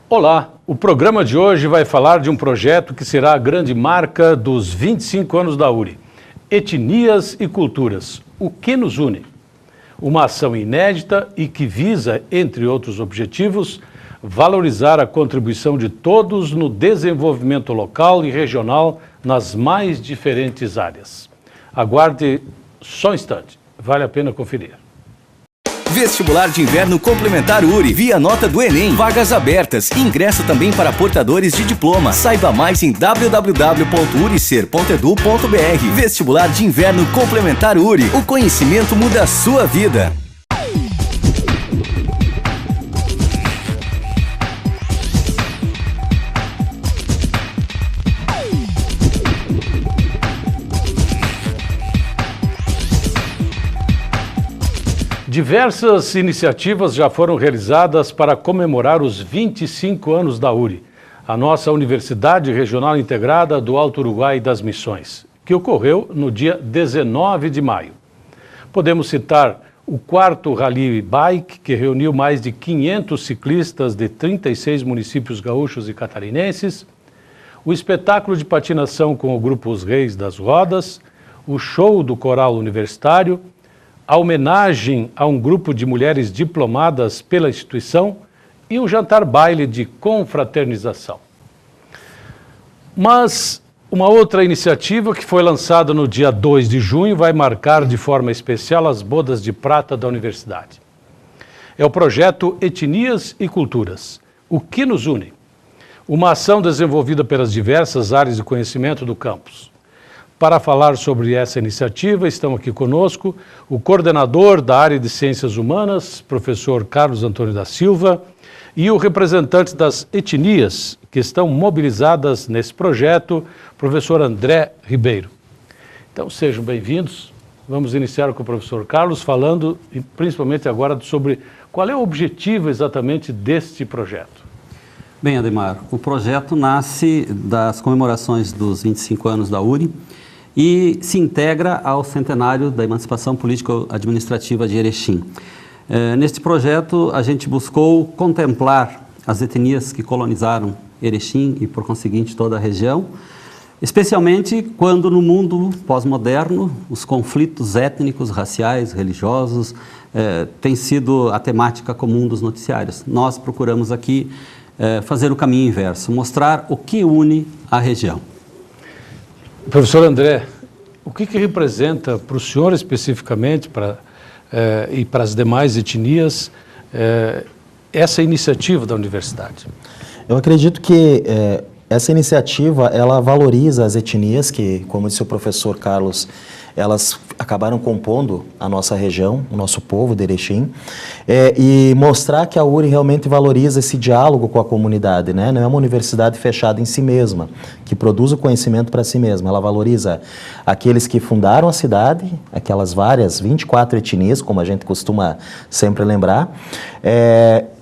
Olá, o programa de hoje vai falar de um projeto que será a grande marca dos 25 anos da URI. Etnias e Culturas, o que nos une? Uma ação inédita e que visa, entre outros objetivos, valorizar a contribuição de todos no desenvolvimento local e regional nas mais diferentes áreas. Aguarde só um instante, vale a pena conferir. Vestibular de Inverno Complementar URI, via nota do Enem. Vagas abertas. Ingresso também para portadores de diploma. Saiba mais em www.uricer.edu.br. Vestibular de Inverno Complementar URI. O conhecimento muda a sua vida. Diversas iniciativas já foram realizadas para comemorar os 25 anos da URI, a nossa Universidade Regional Integrada do Alto Uruguai das Missões, que ocorreu no dia 19 de maio. Podemos citar o 4º Rally Bike, que reuniu mais de 500 ciclistas de 36 municípios gaúchos e catarinenses, o espetáculo de patinação com o grupo Os Reis das Rodas, o show do coral universitário, a homenagem a um grupo de mulheres diplomadas pela instituição e um jantar-baile de confraternização. Mas uma outra iniciativa que foi lançada no dia 2 de junho vai marcar de forma especial as bodas de prata da universidade. É o projeto Etnias e Culturas, o que nos une? Uma ação desenvolvida pelas diversas áreas de conhecimento do campus. Para falar sobre essa iniciativa, estão aqui conosco o coordenador da área de Ciências Humanas, professor Carlos Antônio da Silva, e o representante das etnias que estão mobilizadas nesse projeto, professor André Ribeiro. Então, sejam bem-vindos. Vamos iniciar com o professor Carlos, falando principalmente agora sobre qual é o objetivo exatamente deste projeto. Bem, Ademar, o projeto nasce das comemorações dos 25 anos da URI, e se integra ao centenário da emancipação político-administrativa de Erechim. Neste projeto, a gente buscou contemplar as etnias que colonizaram Erechim e, por conseguinte, toda a região, especialmente quando no mundo pós-moderno os conflitos étnicos, raciais, religiosos têm sido a temática comum dos noticiários. Nós procuramos aqui fazer o caminho inverso, mostrar o que une a região. Professor André, o que representa para o senhor especificamente e para as demais etnias essa iniciativa da universidade? Eu acredito que essa iniciativa ela valoriza as etnias que, como disse o professor Carlos, elas acabaram compondo a nossa região, o nosso povo de Erechim, e mostrar que a URI realmente valoriza esse diálogo com a comunidade, né? Não é uma universidade fechada em si mesma, que produz o conhecimento para si mesma. Ela valoriza aqueles que fundaram a cidade, aquelas várias 24 etnias, como a gente costuma sempre lembrar,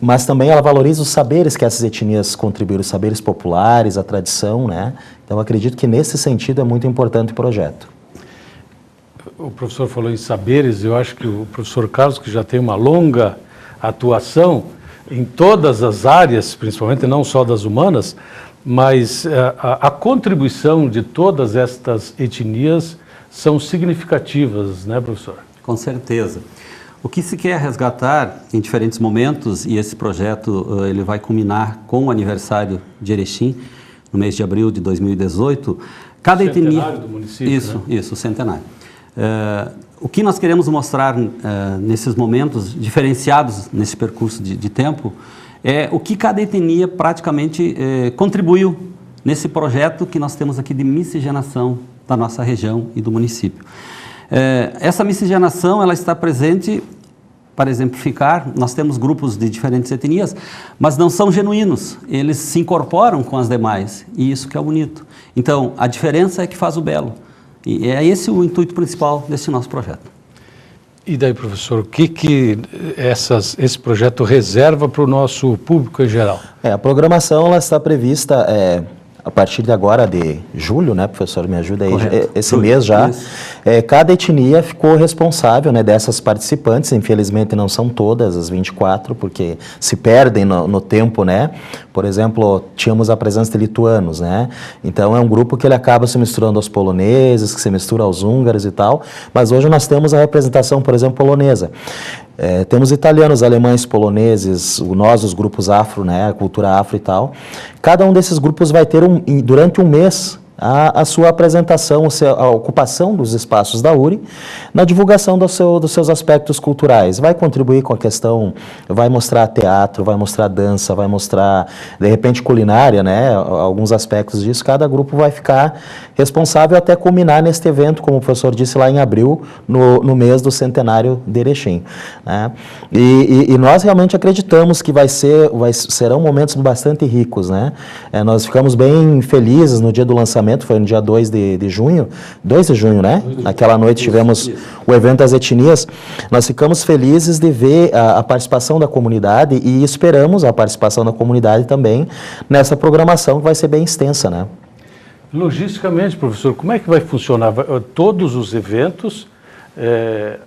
mas também ela valoriza os saberes que essas etnias contribuíram, os saberes populares, a tradição, né? Então, eu acredito que nesse sentido é muito importante o projeto. O professor falou em saberes, eu acho que o professor Carlos, que já tem uma longa atuação em todas as áreas, principalmente não só das humanas, mas a contribuição de todas estas etnias são significativas, né, professor? Com certeza. O que se quer resgatar em diferentes momentos, e esse projeto ele vai culminar com o aniversário de Erechim, no mês de abril de 2018, cada etnia... Centenário do município, Isso, né? Isso, o centenário. O que nós queremos mostrar nesses momentos diferenciados nesse percurso de tempo é o que cada etnia praticamente contribuiu nesse projeto que nós temos aqui de miscigenação da nossa região e do município. Essa miscigenação ela está presente, para exemplificar, nós temos grupos de diferentes etnias, mas não são genuínos, eles se incorporam com as demais e isso que é bonito. Então, a diferença é que faz o belo. E é esse o intuito principal desse nosso projeto. E daí, professor, o que esse projeto reserva para o nosso público em geral? A programação ela está prevista a partir de agora, de julho, né, professor, me ajuda aí, Correto. esse mês já, Isso. cada etnia ficou responsável, né, dessas participantes, infelizmente não são todas as 24, porque se perdem no tempo, né, por exemplo, tínhamos a presença de lituanos, né, então é um grupo que ele acaba se misturando aos poloneses, que se mistura aos húngaros e tal, mas hoje nós temos a representação, por exemplo, polonesa. Temos italianos, alemães, poloneses, nós, os grupos afro, né, a cultura afro e tal. Cada um desses grupos vai ter, durante um mês, a sua apresentação, a ocupação dos espaços da URI na divulgação dos seus aspectos culturais. Vai contribuir com a questão, vai mostrar teatro, vai mostrar dança, vai mostrar, de repente, culinária, né, alguns aspectos disso. Cada grupo vai ficar responsável até culminar neste evento, como o professor disse, lá em abril, no mês do centenário de Erechim, né? E nós realmente acreditamos que serão momentos bastante ricos, né? Nós ficamos bem felizes no dia do lançamento, foi no dia 2 de junho, 2 de junho, né? Naquela noite tivemos o evento das etnias. Nós ficamos felizes de ver a participação da comunidade e esperamos a participação da comunidade também nessa programação que vai ser bem extensa, né? Logisticamente, professor, como é que vai funcionar? Todos os eventos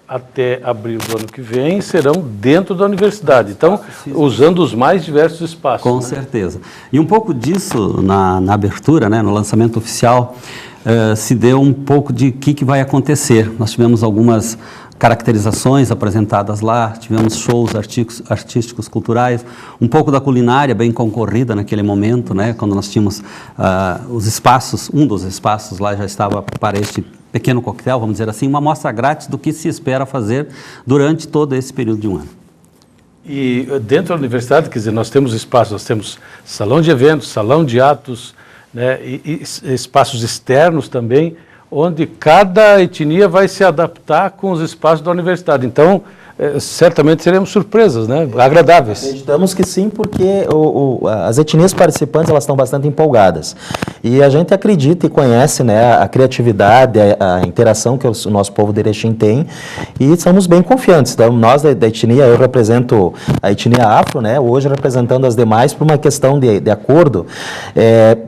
até abril do ano que vem serão dentro da universidade, então usando os mais diversos espaços. Com certeza. E um pouco disso na abertura, né, no lançamento oficial, se deu um pouco de o que vai acontecer. Nós tivemos algumas caracterizações apresentadas lá, tivemos shows artísticos, culturais, um pouco da culinária bem concorrida naquele momento, né, quando nós tínhamos os espaços, um dos espaços lá já estava para este pequeno coquetel, vamos dizer assim, uma amostra grátis do que se espera fazer durante todo esse período de um ano. E dentro da universidade, quer dizer, nós temos espaços, nós temos salão de eventos, salão de atos, né, e espaços externos também, onde cada etnia vai se adaptar com os espaços da universidade. Então, certamente seremos surpresas, né? Agradáveis. Acreditamos que sim, porque as etnias participantes elas estão bastante empolgadas. E a gente acredita e conhece, né, a criatividade, a interação que o nosso povo de Erechim tem e somos bem confiantes. Então, nós da etnia, eu represento a etnia afro, né, hoje representando as demais por uma questão de acordo.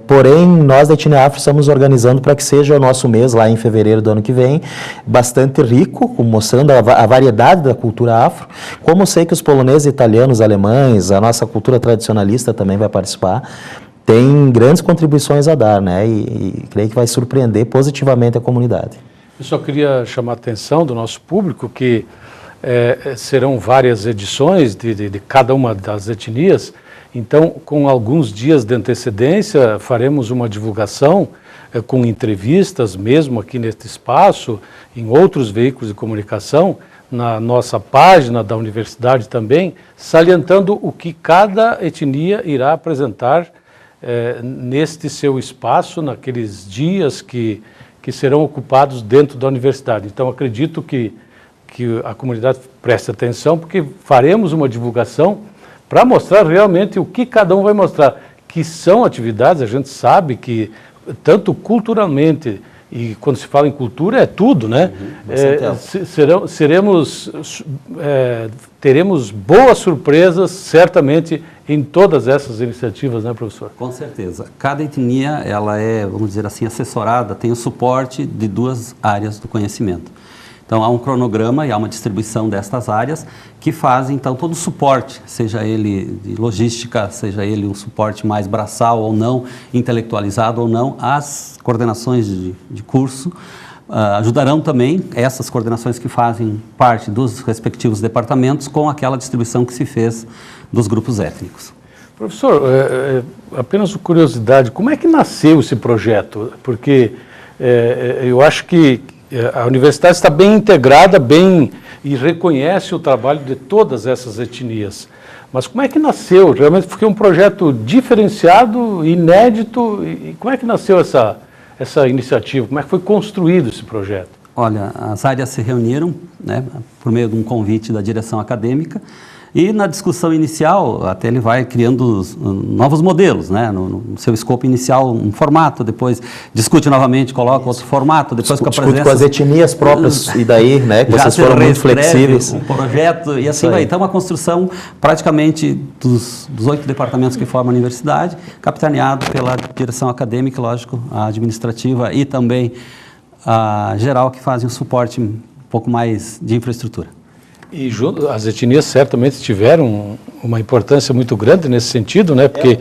Porém, nós da etnia afro estamos organizando para que seja o nosso mês, lá em fevereiro do ano que vem, bastante rico, mostrando a variedade da cultura afro, como eu sei que os poloneses, italianos, alemães, a nossa cultura tradicionalista também vai participar, tem grandes contribuições a dar, né? E creio que vai surpreender positivamente a comunidade. Eu só queria chamar a atenção do nosso público que serão várias edições de cada uma das etnias, então com alguns dias de antecedência faremos uma divulgação com entrevistas mesmo aqui neste espaço, em outros veículos de comunicação, na nossa página da universidade também, salientando o que cada etnia irá apresentar neste seu espaço, naqueles dias que serão ocupados dentro da universidade. Então, acredito que a comunidade preste atenção, porque faremos uma divulgação para mostrar realmente o que cada um vai mostrar, que são atividades, a gente sabe que, tanto culturalmente, e quando se fala em cultura é tudo, né? Teremos boas surpresas, certamente, em todas essas iniciativas, né, professor? Com certeza. Cada etnia, ela é, vamos dizer assim, assessorada, tem o suporte de duas áreas do conhecimento. Então, há um cronograma e há uma distribuição destas áreas que fazem, então, todo o suporte, seja ele de logística, seja ele um suporte mais braçal ou não, intelectualizado ou não, as coordenações de curso ajudarão também essas coordenações que fazem parte dos respectivos departamentos com aquela distribuição que se fez dos grupos étnicos. Professor, apenas uma curiosidade, como é que nasceu esse projeto? Porque eu acho que a universidade está bem integrada, e reconhece o trabalho de todas essas etnias. Mas como é que nasceu? Realmente foi um projeto diferenciado, inédito, e como é que nasceu essa iniciativa? Como é que foi construído esse projeto? Olha, as áreas se reuniram, né, por meio de um convite da direção acadêmica E na discussão inicial, até ele vai criando novos modelos, né? No seu escopo inicial, um formato, depois discute novamente, coloca outro formato, depois com a presença... com as etnias próprias, e daí, né, que vocês foram muito flexíveis. Um projeto, e assim vai. Então, uma construção praticamente dos 8 departamentos que formam a universidade, capitaneado pela direção acadêmica, lógico, a administrativa e também a geral, que fazem um suporte um pouco mais de infraestrutura. E as etnias certamente tiveram uma importância muito grande nesse sentido, né? Porque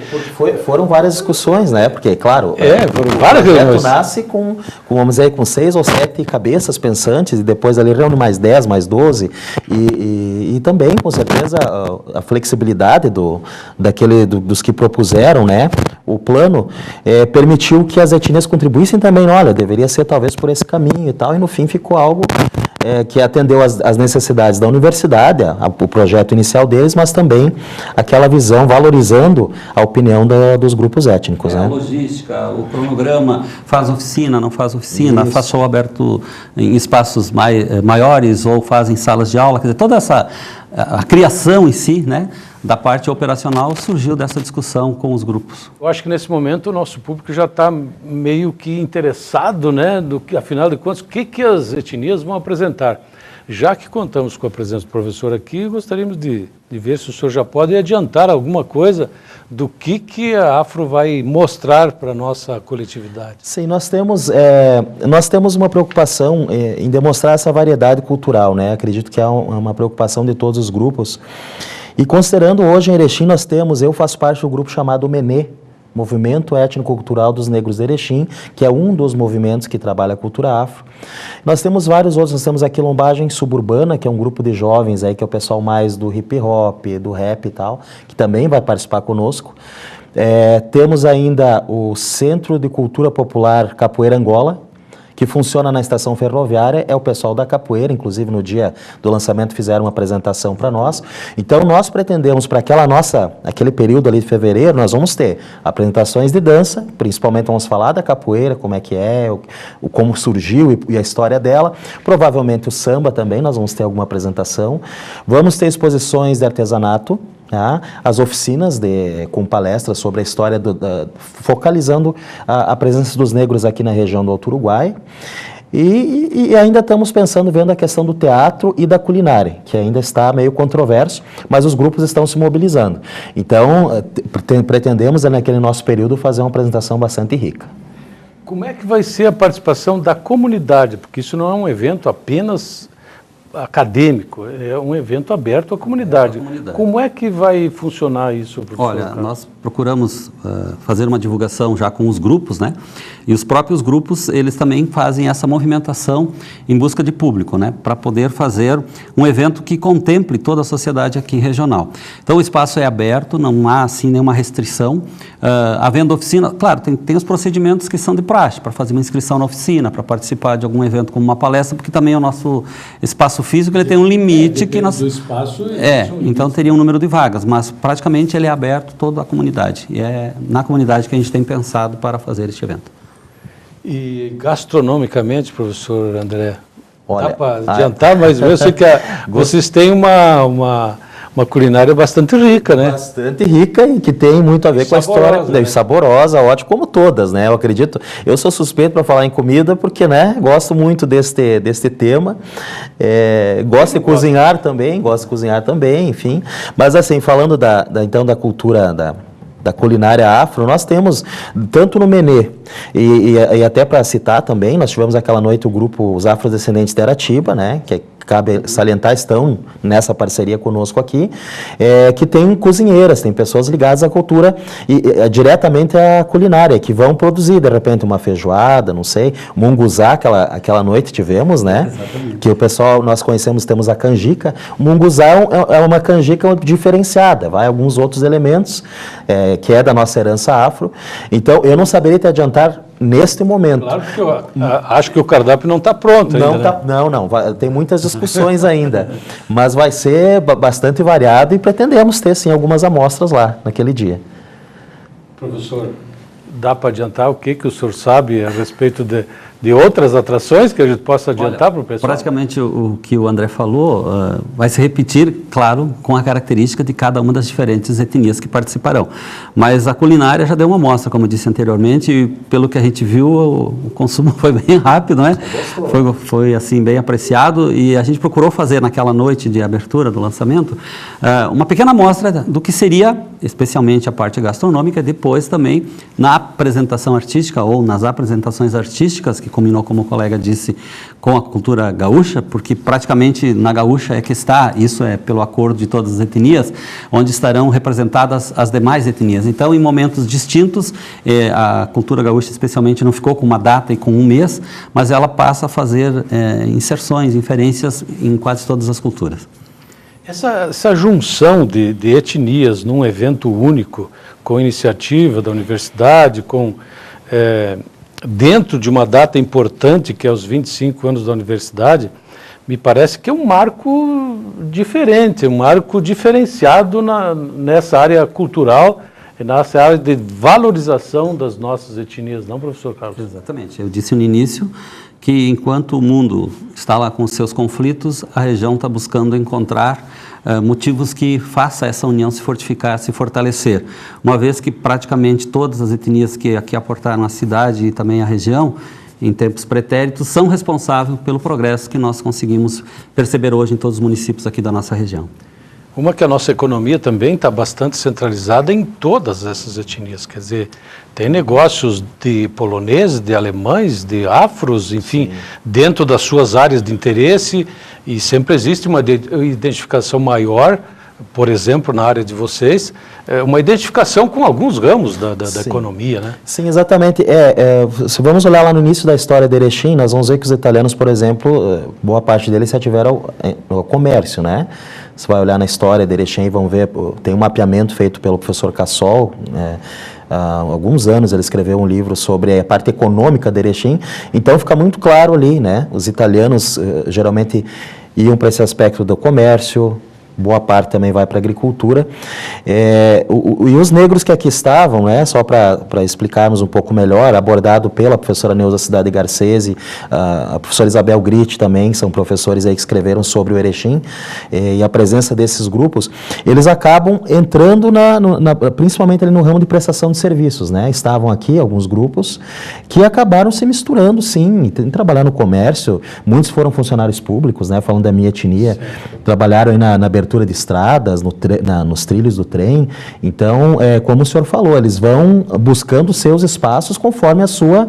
foram várias discussões, né? Porque, claro, foram várias reuniões. Nasce com, vamos dizer, com 6 ou 7 cabeças pensantes, e depois ali reúne mais 10, mais 12, e também, com certeza, a flexibilidade dos que propuseram, né? O plano permitiu que as etnias contribuíssem também. Olha, deveria ser talvez por esse caminho e tal, e no fim ficou algo que atendeu as necessidades da universidade, o projeto inicial deles, mas também aquela visão valorizando a opinião dos grupos étnicos. Né? A logística, o cronograma, faz oficina, não faz oficina, faz show aberto em espaços maiores ou faz em salas de aula, quer dizer, toda a criação em si, né, da parte operacional surgiu dessa discussão com os grupos. Eu acho que nesse momento o nosso público já está meio que interessado, né, do que, afinal de contas, o que as etnias vão apresentar. Já que contamos com a presença do professor aqui, gostaríamos de ver se o senhor já pode adiantar alguma coisa do que a Afro vai mostrar para a nossa coletividade. Sim, nós temos uma preocupação em demonstrar essa variedade cultural, né? Acredito que é uma preocupação de todos os grupos. E considerando hoje em Erechim, eu faço parte do grupo chamado MENE, Movimento Étnico-Cultural dos Negros de Erechim, que é um dos movimentos que trabalha a cultura afro. Nós temos vários outros, nós temos a Quilombagem Suburbana, que é um grupo de jovens, aí, que é o pessoal mais do hip hop, do rap e tal, que também vai participar conosco. Temos ainda o Centro de Cultura Popular Capoeira Angola, que funciona na estação ferroviária, é o pessoal da capoeira, inclusive no dia do lançamento fizeram uma apresentação para nós. Então nós pretendemos, para aquele período ali de fevereiro, nós vamos ter apresentações de dança, principalmente vamos falar da capoeira, como é que como surgiu e a história dela. Provavelmente o samba também, nós vamos ter alguma apresentação. Vamos ter exposições de artesanato, as oficinas com palestras sobre a história, focalizando a presença dos negros aqui na região do Alto Uruguai. E ainda estamos vendo a questão do teatro e da culinária, que ainda está meio controverso, mas os grupos estão se mobilizando. Então, pretendemos, naquele nosso período, fazer uma apresentação bastante rica. Como é que vai ser a participação da comunidade? Porque isso não é um evento apenas acadêmico, é um evento aberto à comunidade. Como é que vai funcionar isso, professor? Olha, nós procuramos fazer uma divulgação já com os grupos, né? E os próprios grupos, eles também fazem essa movimentação em busca de público, né? Para poder fazer um evento que contemple toda a sociedade aqui regional. Então, o espaço é aberto, não há, assim, nenhuma restrição. Havendo oficina, claro, tem os procedimentos que são de praxe, para fazer uma inscrição na oficina, para participar de algum evento como uma palestra, porque também o nosso espaço físico ele tem um limite que nós... do espaço então teria um número de vagas, mas praticamente ele é aberto toda a comunidade. E é na comunidade que a gente tem pensado para fazer este evento. E gastronomicamente, professor André, olha, dá para adiantar, mas eu sei que vocês têm uma culinária bastante rica, né? Bastante rica e que tem muito a ver com a história, né? Saborosa, ótima, como todas, né? Eu acredito, eu sou suspeito para falar em comida porque, né, gosto muito deste tema, gosto de cozinhar também, enfim. Mas assim, falando então da cultura da culinária afro, nós temos, tanto no MENE, e até para citar também, nós tivemos aquela noite o grupo Os Afrodescendentes de Aratiba, né, que cabe salientar, estão nessa parceria conosco aqui, que tem cozinheiras, tem pessoas ligadas à cultura e diretamente à culinária, que vão produzir, de repente, uma feijoada, não sei, munguzá, aquela noite tivemos, né? Exatamente. Que o pessoal, nós conhecemos, temos a canjica. O munguzá é uma canjica diferenciada, vai alguns outros elementos, que é da nossa herança afro. Então, eu não saberia te adiantar neste momento. Claro que eu acho que o cardápio não está pronto ainda. Não, tem muitas discussões ainda, mas vai ser bastante variado e pretendemos ter, sim, algumas amostras lá naquele dia. Professor, dá para adiantar o que o senhor sabe a respeito de outras atrações que a gente possa adiantar para o pessoal? Praticamente o que o André falou vai se repetir, claro, com a característica de cada uma das diferentes etnias que participarão. Mas a culinária já deu uma amostra, como eu disse anteriormente, e pelo que a gente viu, o consumo foi bem rápido, né? Foi assim, bem apreciado, e a gente procurou fazer naquela noite de abertura do lançamento uma pequena amostra do que seria, especialmente a parte gastronômica, depois também na apresentação artística ou nas apresentações artísticas, que combinou, como o colega disse, com a cultura gaúcha, porque praticamente na gaúcha é que está, isso é pelo acordo de todas as etnias, onde estarão representadas as demais etnias. Então, em momentos distintos, a cultura gaúcha especialmente não ficou com uma data e com um mês, mas ela passa a fazer inserções, inferências em quase todas as culturas. Essa junção de etnias num evento único, com iniciativa da universidade, dentro de uma data importante, que é os 25 anos da universidade, me parece que é um marco diferente, um marco diferenciado nessa área cultural e nessa área de valorização das nossas etnias, não, professor Carlos? Exatamente. Eu disse no início que enquanto o mundo está lá com seus conflitos, a região está buscando encontrar motivos que faça essa união se fortificar, se fortalecer. Uma vez que praticamente todas as etnias que aqui aportaram a cidade e também a região, em tempos pretéritos, são responsáveis pelo progresso que nós conseguimos perceber hoje em todos os municípios aqui da nossa região. Uma que a nossa economia também está bastante centralizada em todas essas etnias, quer dizer, tem negócios de poloneses, de alemães, de afros, enfim, sim, dentro das suas áreas de interesse, e sempre existe uma identificação maior, por exemplo, na área de vocês, uma identificação com alguns ramos da economia, né? Sim, exatamente. Se vamos olhar lá no início da história de Erechim, nós vamos ver que os italianos, por exemplo, boa parte deles se ativeram ao comércio, né? Você vai olhar na história de Erechim e vão ver, tem um mapeamento feito pelo professor Cassol, há alguns anos ele escreveu um livro sobre a parte econômica de Erechim, então fica muito claro ali, né? Os italianos geralmente iam para esse aspecto do comércio, boa parte também vai para a agricultura, e os negros que aqui estavam, né, só para explicarmos um pouco melhor, abordado pela professora Neuza Cidade Garcese, a professora Isabel Gritti também, são professores aí que escreveram sobre o Erechim, e a presença desses grupos, eles acabam entrando principalmente ali no ramo de prestação de serviços, né, estavam aqui alguns grupos que acabaram se misturando, sim, trabalhar no comércio, muitos foram funcionários públicos, né, falando da minha etnia, sim, trabalharam aí na abertura de estradas, nos trilhos do trem. Então, como o senhor falou, eles vão buscando seus espaços conforme a sua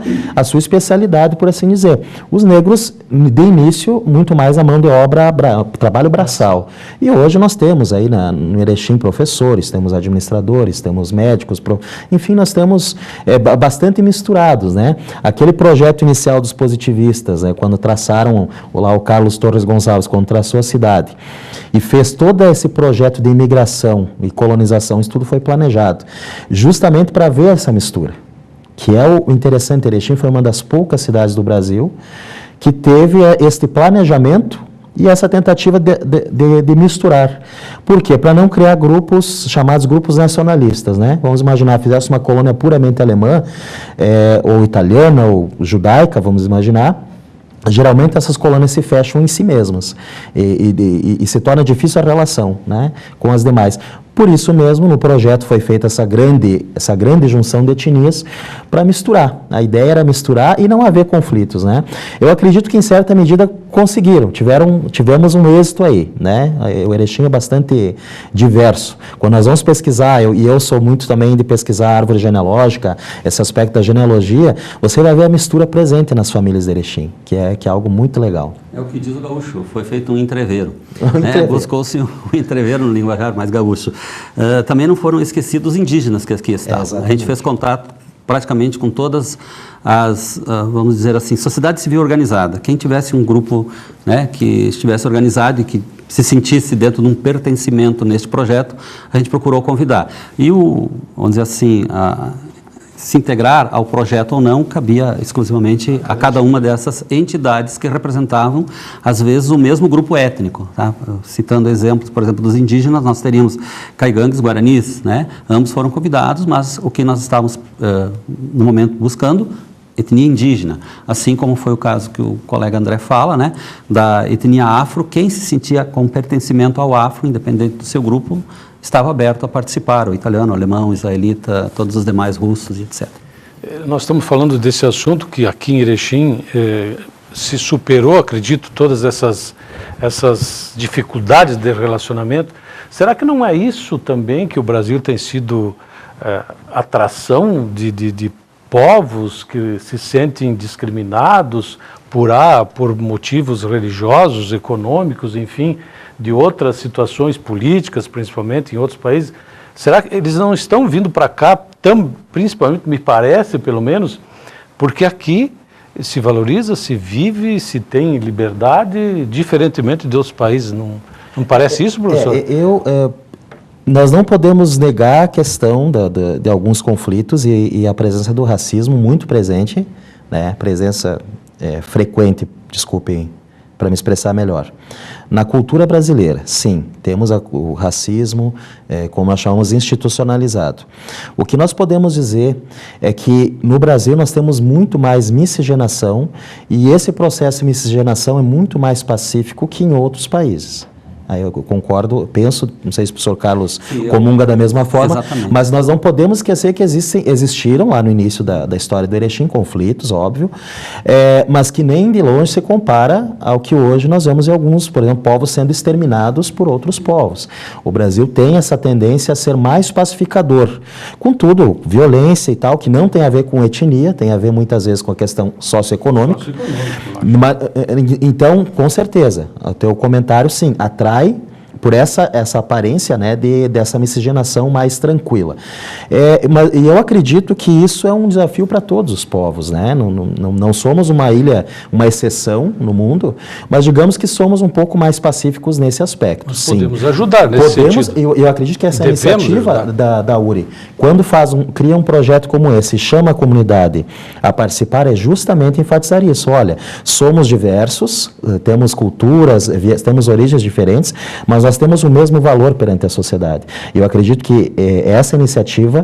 especialidade, por assim dizer. Os negros, de início, muito mais a mão de obra, trabalho braçal. E hoje nós temos aí no Erechim professores, temos administradores, temos médicos, enfim, nós temos bastante misturados, né? Aquele projeto inicial dos positivistas, quando traçaram lá o Carlos Torres Gonçalves, quando traçou a cidade, e fez todo esse projeto de imigração e colonização, isso tudo foi planejado, justamente para ver essa mistura, que é o interessante. Erechim foi uma das poucas cidades do Brasil que teve este planejamento e essa tentativa de misturar. Por quê? Para não criar grupos, chamados grupos nacionalistas, né? Vamos imaginar, fizesse uma colônia puramente alemã, ou italiana, ou judaica, vamos imaginar. Geralmente essas colônias se fecham em si mesmas e se torna difícil a relação, né, com as demais. Por isso mesmo, no projeto foi feita essa grande junção de etnias para misturar. A ideia era misturar e não haver conflitos, né? Eu acredito que, em certa medida, conseguiram. Tivemos um êxito aí, né? O Erechim é bastante diverso. Quando nós vamos pesquisar, eu sou muito também de pesquisar árvore genealógica, esse aspecto da genealogia, você vai ver a mistura presente nas famílias de Erechim, que é algo muito legal. É o que diz o gaúcho, foi feito um entreveiro. Buscou-se um entreveiro no linguajar mais gaúcho. Também não foram esquecidos os indígenas que aqui estavam. A gente fez contato praticamente com todas as, vamos dizer assim, sociedade civil organizada. Quem tivesse um grupo, né, que estivesse organizado e que se sentisse dentro de um pertencimento neste projeto, a gente procurou convidar. E vamos dizer assim, se integrar ao projeto ou não, cabia exclusivamente a cada uma dessas entidades que representavam, às vezes, o mesmo grupo étnico. Tá? Citando exemplos, por exemplo, dos indígenas, nós teríamos caigangues, guaranis, né? Ambos foram convidados, mas o que nós estávamos, no momento, buscando, etnia indígena, assim como foi o caso que o colega André fala, né, da etnia afro. Quem se sentia com pertencimento ao afro, independente do seu grupo, estava aberto a participar, o italiano, o alemão, o israelita, todos os demais russos, etc. Nós estamos falando desse assunto que aqui em Erechim se superou, acredito, todas essas dificuldades de relacionamento. Será que não é isso também que o Brasil tem sido atração de povos que se sentem discriminados por motivos religiosos, econômicos, enfim, de outras situações políticas, principalmente em outros países? Será que eles não estão vindo para cá, principalmente, me parece, pelo menos, porque aqui se valoriza, se vive, se tem liberdade, diferentemente de outros países? Não parece isso, professor? Nós não podemos negar a questão de alguns conflitos e a presença do racismo muito presente, né? Presença frequente, desculpem, para me expressar melhor. Na cultura brasileira, sim, temos o racismo, como nós chamamos, institucionalizado. O que nós podemos dizer é que no Brasil nós temos muito mais miscigenação e esse processo de miscigenação é muito mais pacífico que em outros países. Aí eu concordo, penso, não sei se o professor Carlos comunga da mesma forma, exatamente. Mas nós não podemos esquecer que existiram lá no início da história do Erechim conflitos, óbvio, mas que nem de longe se compara ao que hoje nós vemos em alguns, por exemplo, povos sendo exterminados por outros povos. O Brasil tem essa tendência a ser mais pacificador. Contudo, violência e tal, que não tem a ver com etnia, tem a ver muitas vezes com a questão socioeconômica. Então, com certeza, o teu comentário, sim, atrai por essa aparência, né, dessa miscigenação mais tranquila. E eu acredito que isso é um desafio para todos os povos, né? Não somos uma ilha, uma exceção no mundo, mas digamos que somos um pouco mais pacíficos nesse aspecto. Nós sim. Podemos ajudar nesse sentido. Eu acredito que essa iniciativa da URI, quando cria um projeto como esse e chama a comunidade a participar, é justamente enfatizar isso. Olha, somos diversos, temos culturas, temos origens diferentes, mas nós temos o mesmo valor perante a sociedade. Eu acredito que essa iniciativa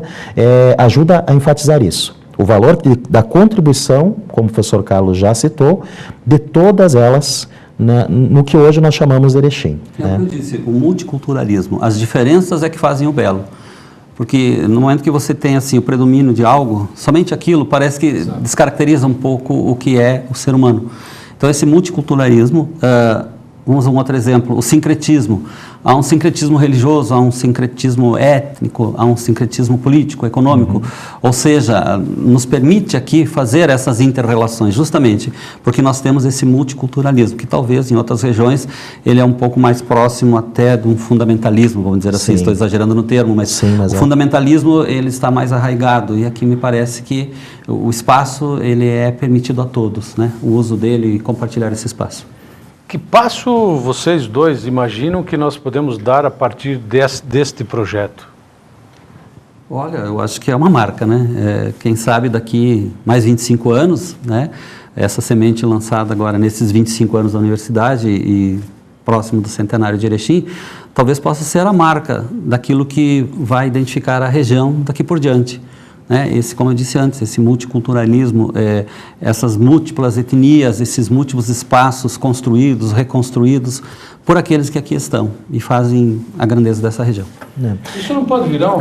ajuda a enfatizar isso. O valor da contribuição, como o professor Carlos já citou, de todas elas no que hoje nós chamamos de Erechim. É o que eu disse, o multiculturalismo, as diferenças é que fazem o belo. Porque no momento que você tem assim, o predomínio de algo, somente aquilo parece que descaracteriza um pouco o que é o ser humano. Então esse multiculturalismo... Vamos a um outro exemplo, o sincretismo. Há um sincretismo religioso, há um sincretismo étnico, há um sincretismo político, econômico. Ou seja, nos permite aqui fazer essas interrelações, justamente porque nós temos esse multiculturalismo, que talvez em outras regiões ele é um pouco mais próximo até de um fundamentalismo, vamos dizer assim, estou exagerando no termo, mas o fundamentalismo ele está mais arraigado e aqui me parece que o espaço ele é permitido a todos, né? O uso dele e compartilhar esse espaço. Que passo vocês dois imaginam que nós podemos dar a partir deste projeto? Olha, eu acho que é uma marca, né? Quem sabe daqui mais 25 anos, né? Essa semente lançada agora nesses 25 anos da universidade e próximo do centenário de Erechim, talvez possa ser a marca daquilo que vai identificar a região daqui por diante. Como eu disse antes, esse multiculturalismo, essas múltiplas etnias, esses múltiplos espaços construídos, reconstruídos por aqueles que aqui estão e fazem a grandeza dessa região. Isso não pode virar,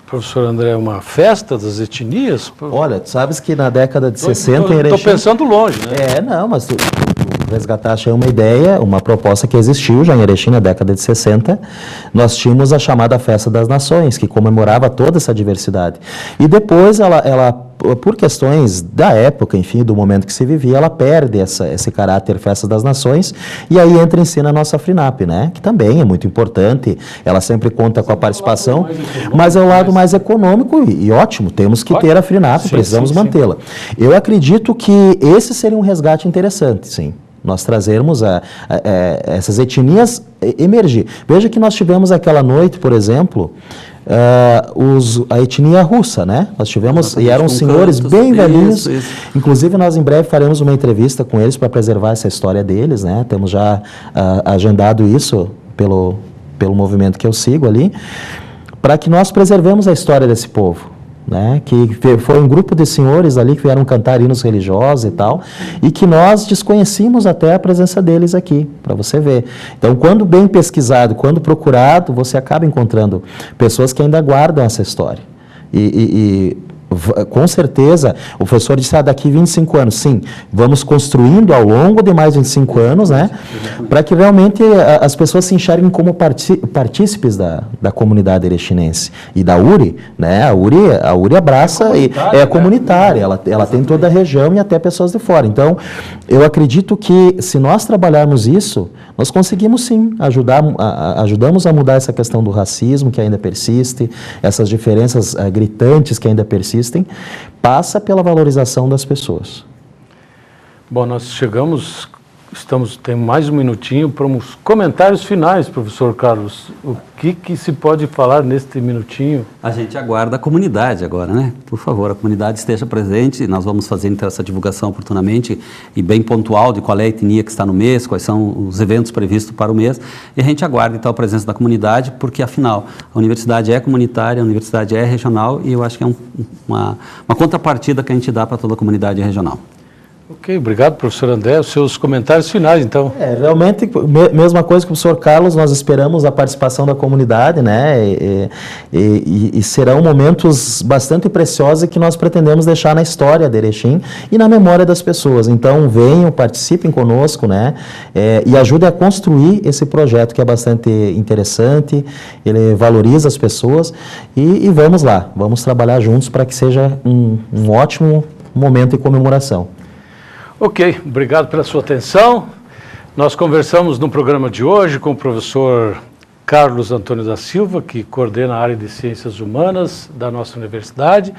professor André, uma festa das etnias? Olha, tu sabes que na década de 60... Estou pensando longe, né? Não, mas tu resgataste uma ideia, uma proposta que existiu já em Erechim na década de 60. Nós tínhamos a chamada Festa das Nações, que comemorava toda essa diversidade. E depois ela por questões da época, enfim, do momento que se vivia, ela perde esse caráter Festa das Nações e aí entra em cena a nossa FRINAP, né? Que também é muito importante, ela sempre conta com a participação, mas é o lado mais econômico e ótimo, temos que ter a FRINAP, precisamos mantê-la. Eu acredito que esse seria um resgate interessante, sim. Nós trazermos essas etnias emergir. Veja que nós tivemos aquela noite, por exemplo, a etnia russa, né? Nós tivemos, e eram senhores bem velhinhos. Isso. Inclusive, nós em breve faremos uma entrevista com eles para preservar essa história deles, né? Temos já agendado isso pelo movimento que eu sigo ali, para que nós preservemos a história desse povo. né, que foi um grupo de senhores ali que vieram cantar hinos religiosos e tal, e que nós desconhecíamos até a presença deles aqui, para você ver. Então, quando bem pesquisado, quando procurado, você acaba encontrando pessoas que ainda guardam essa história. Com certeza, o professor disse, daqui 25 anos, sim, vamos construindo ao longo de mais 25 anos, né, para que realmente as pessoas se enxerguem como partícipes da comunidade erechinense. E da URI, né, a URI abraça, é comunitária, ela tem toda a região e até pessoas de fora. Então, eu acredito que se nós trabalharmos isso, nós conseguimos sim, ajudamos a mudar essa questão do racismo que ainda persiste, essas diferenças gritantes que ainda persistem, passa pela valorização das pessoas. Bom, nós temos mais um minutinho para uns comentários finais, professor Carlos. O que se pode falar neste minutinho? A gente aguarda a comunidade agora, né? Por favor, a comunidade esteja presente, nós vamos fazer então essa divulgação oportunamente e bem pontual de qual é a etnia que está no mês, quais são os eventos previstos para o mês, e a gente aguarda então a presença da comunidade, porque afinal a universidade é comunitária, a universidade é regional, e eu acho que é uma contrapartida que a gente dá para toda a comunidade regional. Ok, obrigado, professor André. Os seus comentários finais, então. Realmente, mesma coisa que o professor Carlos, nós esperamos a participação da comunidade, né, e serão momentos bastante preciosos que nós pretendemos deixar na história de Erechim e na memória das pessoas. Então, venham, participem conosco, né, e ajudem a construir esse projeto que é bastante interessante, ele valoriza as pessoas e vamos lá, vamos trabalhar juntos para que seja um ótimo momento de comemoração. Ok, obrigado pela sua atenção. Nós conversamos no programa de hoje com o professor Carlos Antônio da Silva, que coordena a área de Ciências Humanas da nossa universidade,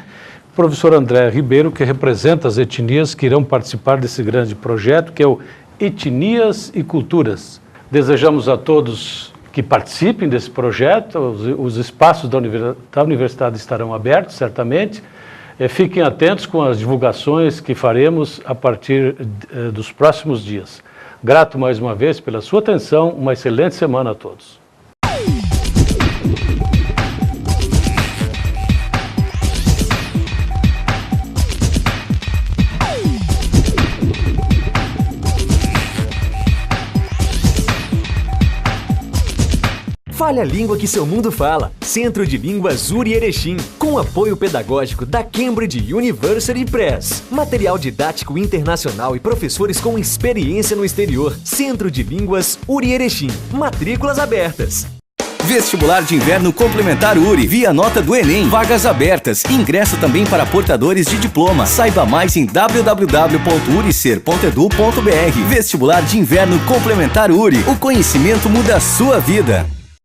o professor André Ribeiro, que representa as etnias que irão participar desse grande projeto, que é o Etnias e Culturas. Desejamos a todos que participem desse projeto, os espaços da universidade estarão abertos, certamente. Fiquem atentos com as divulgações que faremos a partir dos próximos dias. Grato mais uma vez pela sua atenção, uma excelente semana a todos. Fale a língua que seu mundo fala. Centro de Línguas URI Erechim, com apoio pedagógico da Cambridge University Press. Material didático internacional e professores com experiência no exterior. Centro de Línguas URI Erechim. Matrículas abertas. Vestibular de Inverno Complementar URI, via nota do Enem, vagas abertas, ingresso também para portadores de diploma. Saiba mais em www.uricer.edu.br. Vestibular de Inverno Complementar URI, o conhecimento muda a sua vida.